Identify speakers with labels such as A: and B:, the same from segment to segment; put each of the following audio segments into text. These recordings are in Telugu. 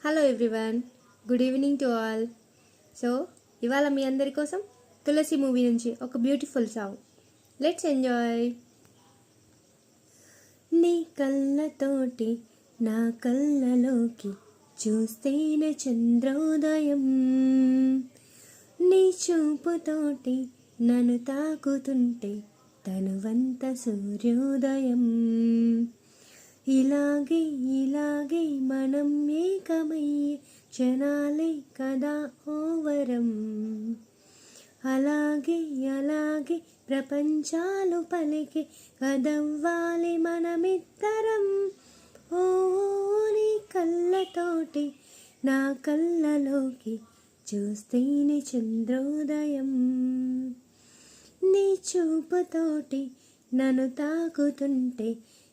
A: Hello everyone, good evening to all. So ఇవాళ మీ అందరి కోసం తులసి మూవీ నుంచి ఒక బ్యూటిఫుల్ సాంగ్. Let's enjoy. నీ కళ్ళతోటి నా కళ్ళలోకి చూస్తేనే చంద్రోదయం, నీ చూపుతోటి నన్ను తాకుతుంటే తనువంత సూర్యోదయం. ఇలాగే ఇలాగే మనం ఏకమయ్యే క్షణాలే కదా ఓవరం. అలాగే అలాగే ప్రపంచాలు పలికే కదవ్వాలి మనమిద్దరం. ఓ నీ కళ్ళతోటి నా కళ్ళలోకి చూస్తేనే చంద్రోదయం, నీ చూపుతోటి నన్ను తాకుతుంటే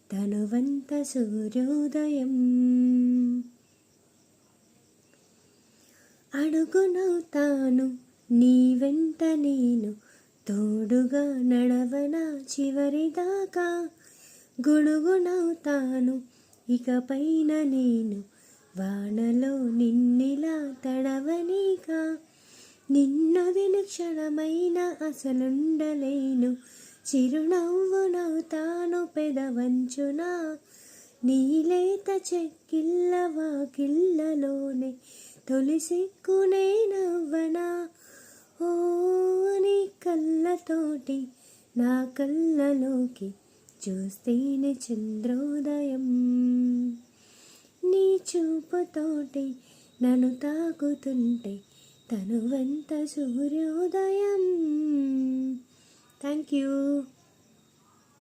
A: తనువంత సూర్యోదయం. అడుగునవుతాను నీ వెంట నేను, తోడుగా నడవనా చివరిదాకా. గొడుగునవుతాను ఇకపైన నేను, వానలో నిన్నిలా తడవనీక. నిన్నొదిలి క్షణమైన అసలుండలేను, చిరునవ్వునవుతాను పెదవంచున. నీలేత చెక్కిళ్ళ వాకిళ్ళలోనే తొలి సిక్కునే నవ్వనా. ఓ నీ కళ్ళతోటి నా కళ్ళలోకి చూస్తేనే చంద్రోదయం, నీ చూపుతోటి నన్ను తాకుతుంటే తనువంత సూర్యోదయం. Thank you.